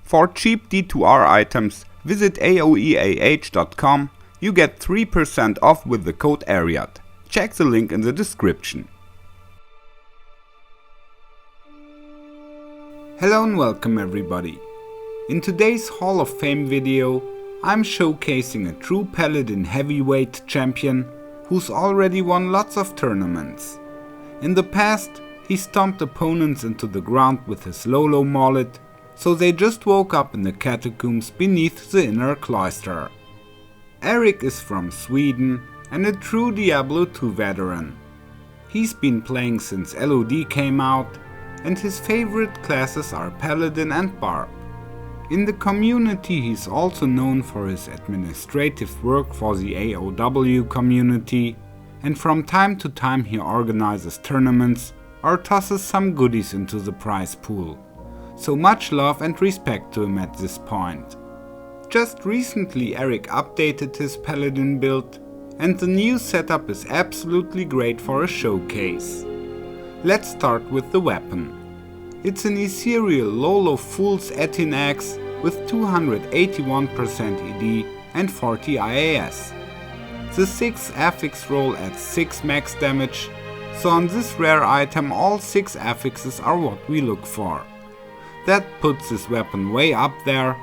For cheap D2R items, visit aoeah.com. You get 3% off with the code Arreat. Check the link in the description. Hello and welcome everybody. In today's Hall of Fame video, I'm showcasing a true Paladin heavyweight champion who's already won lots of tournaments. In the past, he stomped opponents into the ground with his low mallet, so they just woke up in the catacombs beneath the inner cloister. Eric is from Sweden and a true Diablo 2 veteran. He's been playing since LOD came out, and his favorite classes are Paladin and Barb. In the community he's also known for his administrative work for the AOW community, and from time to time he organizes tournaments or tosses some goodies into the prize pool. So much love and respect to him at this point. Just recently Eric updated his Paladin build, and the new setup is absolutely great for a showcase. Let's start with the weapon. It's an ethereal Lolo Fool's Etin axe with 281% ED and 40 IAS. The 6 affix roll adds 6 max damage, so on this rare item all 6 affixes are what we look for. That puts this weapon way up there.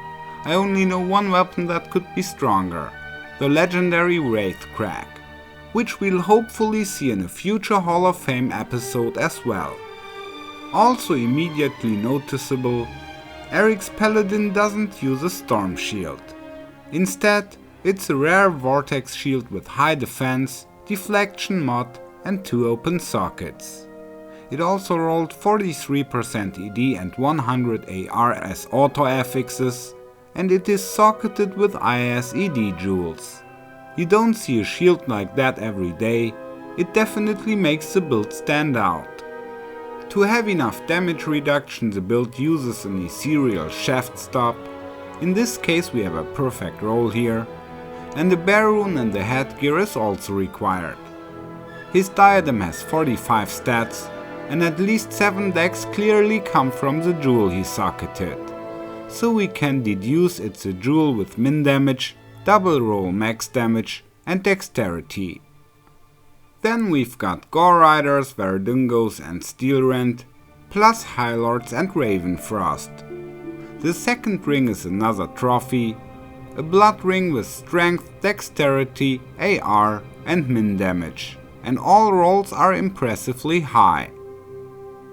I only know one weapon that could be stronger, the legendary Wraith Crack, which we'll hopefully see in a future Hall of Fame episode as well. Also immediately noticeable, Eric's Paladin doesn't use a Storm Shield. Instead, it's a rare Vortex Shield with high defense, deflection mod and 2 open sockets. It also rolled 43% ED and 100 AR as auto affixes, and it is socketed with IAS ED jewels. You don't see a shield like that every day. It definitely makes the build stand out. To have enough damage reduction, the build uses an ethereal shaft stop. In this case we have a perfect roll here, and the bear rune and the headgear is also required. His diadem has 45 stats, and at least 7 decks clearly come from the jewel he socketed. So we can deduce it's a jewel with min damage, double roll max damage and dexterity. Then we've got Gore Riders, Verdungos and Steel Rend, plus High Lords and Ravenfrost. The second ring is another trophy, a blood ring with strength, dexterity, AR and min damage, and all rolls are impressively high.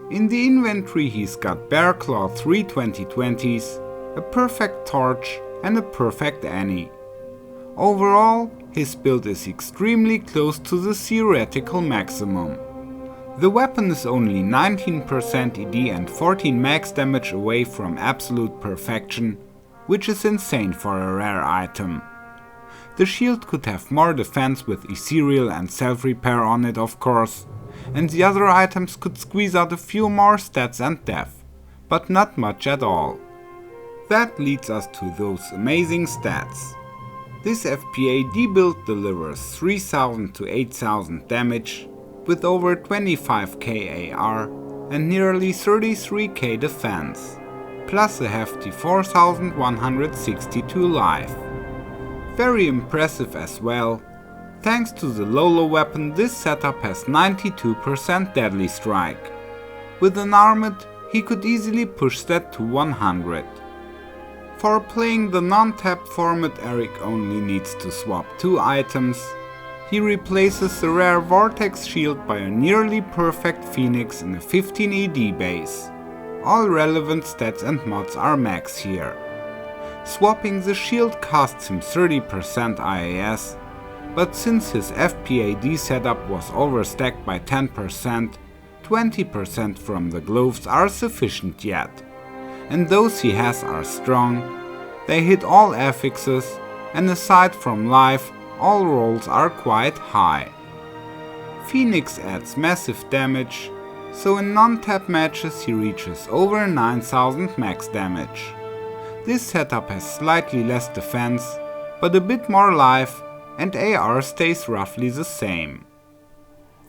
In the inventory he's got Bear Claw 3 2020s, a perfect torch and a perfect Annie. Overall, his build is extremely close to the theoretical maximum. The weapon is only 19% ED and 14 max damage away from absolute perfection, which is insane for a rare item. The shield could have more defense with ethereal and self-repair on it of course, and the other items could squeeze out a few more stats and def, but not much at all. That leads us to those amazing stats. This FPAD build delivers 3000 to 8000 damage, with over 25k AR and nearly 33k defense, plus a hefty 4162 life. Very impressive as well. Thanks to the Lolo weapon, this setup has 92% deadly strike. With an armored, he could easily push that to 100. For playing the non-tap format, Eric only needs to swap 2 items. He replaces the rare Vortex Shield by a nearly perfect Phoenix in a 15 ED base. All relevant stats and mods are max here. Swapping the shield costs him 30% IAS, but since his FPAD setup was overstacked by 10%, 20% from the gloves are sufficient yet. And those he has are strong. They hit all affixes, and aside from life, all rolls are quite high. Phoenix adds massive damage, so in non-tap matches he reaches over 9000 max damage. This setup has slightly less defense, but a bit more life, and AR stays roughly the same.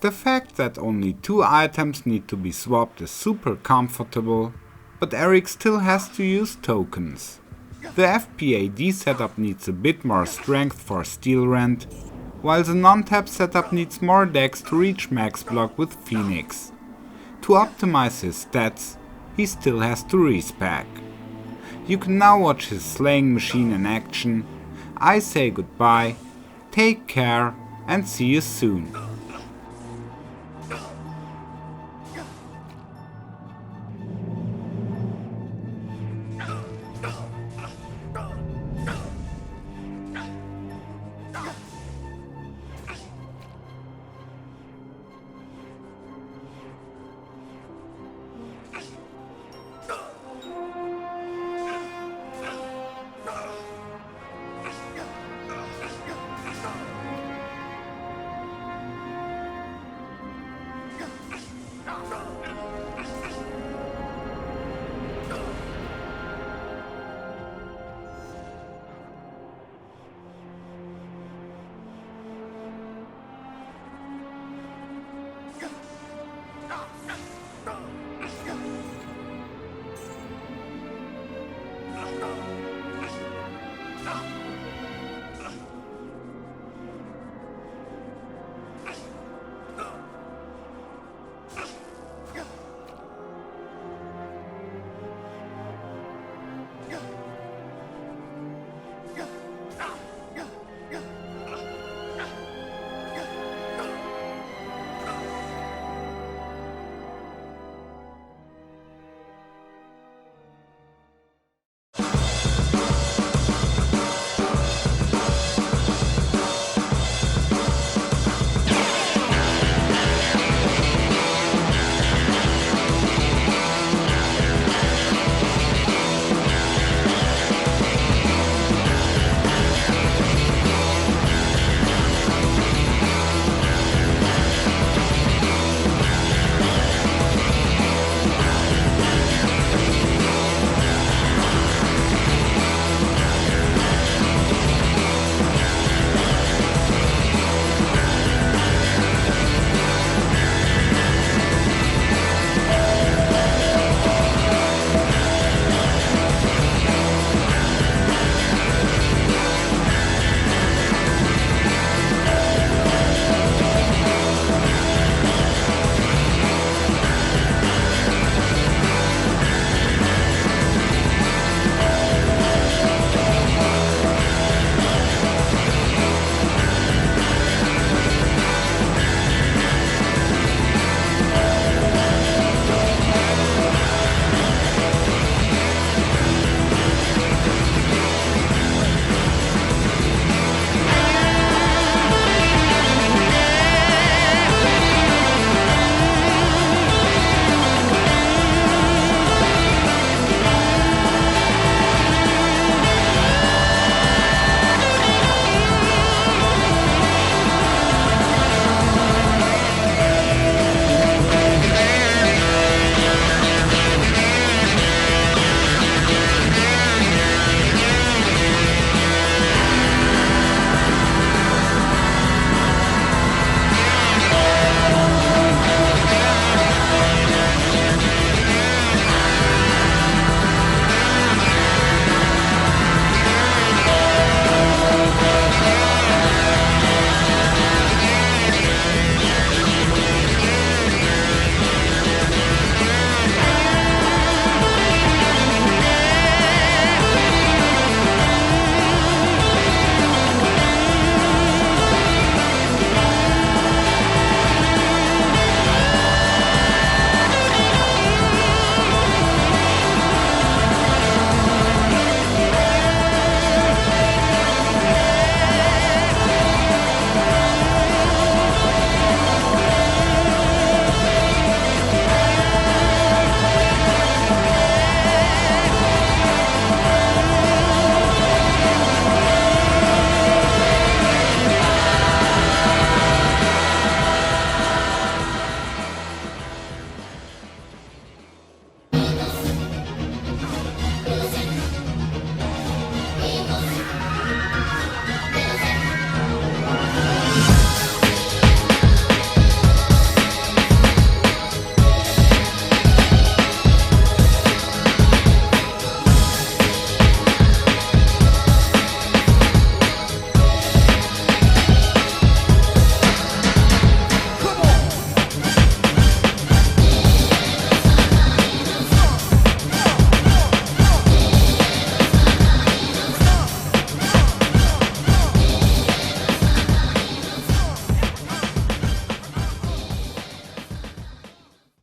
The fact that only 2 items need to be swapped is super comfortable, but Eric still has to use tokens. The FPAD setup needs a bit more strength for Steel Rend, while the non-tap setup needs more dex to reach max block with Phoenix. To optimize his stats, he still has to respec. You can now watch his slaying machine in action. I say goodbye, take care and see you soon.